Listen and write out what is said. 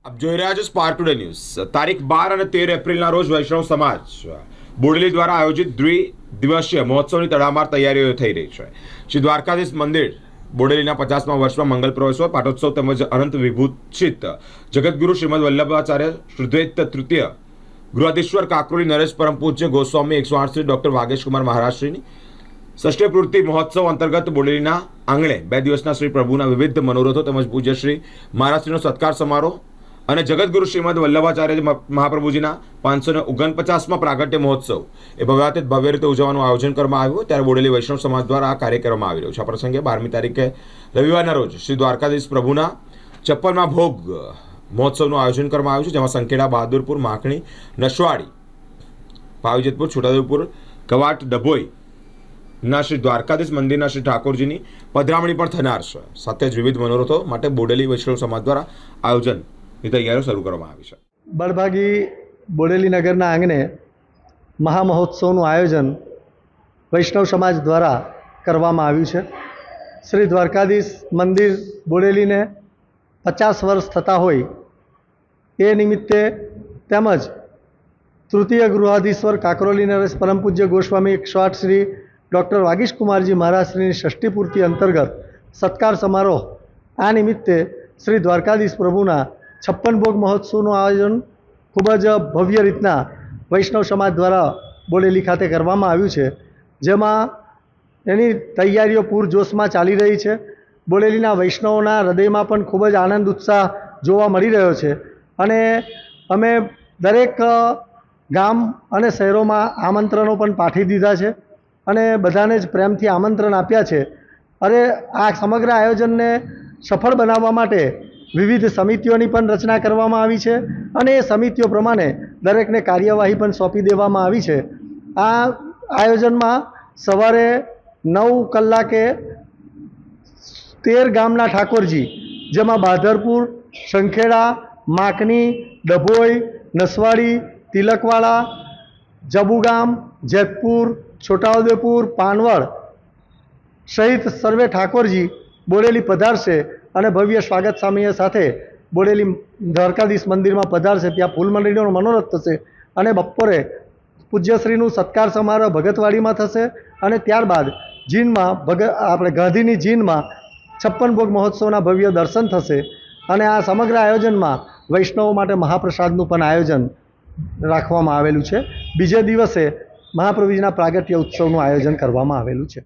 આપ જોઈ રહ્યા છો સ્પાર્ક ટુડે ન્યૂઝ। તારીખ 12 અને 13 એપ્રિલના રોજ વૈષ્ણવ સમાજ બોડેલી દ્વારા આયોજિત દ્વિદિવસીય મહોત્સવની તડામાર તૈયારીઓ થઈ રહી છે। શ્રી દ્વારકાધીશ મંદિર બોડેલીના 50મા વર્ષમાં મંગલ પ્રવેશો પાટોત્સવ તેમજ અનંત વિભૂષિત જગતગુરુ શ્રીમદ વલ્લભાચાર્ય શુદ્ધૈત તૃતીય ગૃહાધીશ્વર કાકરોલી નરેશ પરમ પૂજ્ય ગોસ્વામી 108 શ્રી ડોક્ટર વાગેશ કુમાર મહારાજશ્રીની ષષ્ઠી પૂર્તિ મહોત્સવ અંતર્ગત બોડેલીના આંગણે 2 દિવસના શ્રી પ્રભુના વિવિધ મનોરથો તેમજ પૂજ્ય શ્રી મહારાજશ્રીનો સત્કાર સમારોહ અને જગતગુરુ શ્રીમદ વલ્લભાચાર્ય મહાપ્રભુજીના 549મા પ્રાગટ્ય મહોત્સવ એ ભવ્યાતીત ભવ્ય રીતે ઉજવવાનું આયોજન કરવામાં આવ્યું। ત્યારે બોડેલી વૈષ્ણવ સમાજ દ્વારા આ કાર્ય કરવામાં આવી રહ્યો છે। આ પ્રસંગે 12મી તારીખે રવિવારના રોજ શ્રી દ્વારકાધીશ પ્રભુના 56મા ભોગ મહોત્સવનું આયોજન કરવામાં આવ્યું છે, જેમાં સંખેડા, બહાદુરપુર, માખણી, નસવાડી, પાવીજેતપુર, છોટાઉદેપુર, કવાટ, ડભોઈ ના શ્રી દ્વારકાધીશ મંદિરના શ્રી ઠાકોરજીની પધરામણી પણ થનાર છે। સાથે જ વિવિધ મનોરથો માટે બોડેલી વૈષ્ણવ સમાજ દ્વારા આયોજનની તૈયારીઓ શરૂ કરવામાં આવી છે। બળભાગી બોડેલી નગરના આંગણે મહામહોત્સવનું આયોજન વૈષ્ણવ સમાજ દ્વારા કરવામાં આવ્યું છે। શ્રી દ્વારકાધીશ મંદિર બોડેલીને 50 વર્ષ થતા હોય એ નિમિત્તે તેમજ તૃતીય ગૃહાધીશ્વર કાકરોલી નરેશ પરમ પૂજ્ય ગોસ્વામી 108 શ્રી ડૉક્ટર વાગીશ કુમારજી મહારાજશ્રીની ષષ્ઠી પૂર્તિ અંતર્ગત સત્કાર સમારોહ આ નિમિત્તે શ્રી દ્વારકાધીશ પ્રભુના 56 ભોગ મહોત્સવનું આયોજન ખૂબ જ ભવ્ય રીતના વૈષ્ણવ સમાજ દ્વારા બોડેલી ખાતે કરવામાં આવ્યું છે, જેમાં એની તૈયારીઓ પૂરજોશમાં ચાલી રહી છે। બોડેલીના વૈષ્ણવોના હૃદયમાં પણ ખૂબ જ આનંદ ઉત્સાહ જોવા મળી રહ્યો છે અને અમે દરેક ગામ અને શહેરોમાં આમંત્રણો પણ પાઠવી દીધા છે અને બધાને જ પ્રેમથી આમંત્રણ આપ્યા છે। અને આ સમગ્ર આયોજનને સફળ બનાવવા માટે વિવિધ સમિતિઓની પણ રચના કરવામાં આવી છે અને એ સમિતિઓ પ્રમાણે દરેકને કાર્યવાહી પણ સોંપી દેવામાં આવી છે। આ આયોજનમાં સવારે 9 કલાકે 13 ગામના ઠાકોરજી, જેમાં બાધરપુર, સંખેડા, માકણી, ડભોઈ, નસવાડી, તિલકવાડા, જબુગામ, જેતપુર, છોટાઉદેપુર, પાનવડ સહિત સર્વે ઠાકોરજી બોડેલી પધારશે અને ભવ્ય સ્વાગત સામૈયા સાથે બોડેલી દ્વારકાધીશ મંદિરમાં પધારશે। ત્યાં ફૂલમંડળીનો મનોરથ થશે અને બપોરે પૂજ્યશ્રીનું સત્કાર સમારોહ ભગતવાડીમાં થશે અને ત્યારબાદ જીનમાં આપણે ગાંધીની જીનમાં 56 ભોગ મહોત્સવના ભવ્ય દર્શન થશે અને આ સમગ્ર આયોજનમાં વૈષ્ણવો માટે મહાપ્રસાદનું પણ આયોજન રાખવામાં આવેલું છે। બીજે દિવસે મહાપ્રભુજીના પ્રાગટ્ય ઉત્સવનું આયોજન કરવામાં આવેલું છે।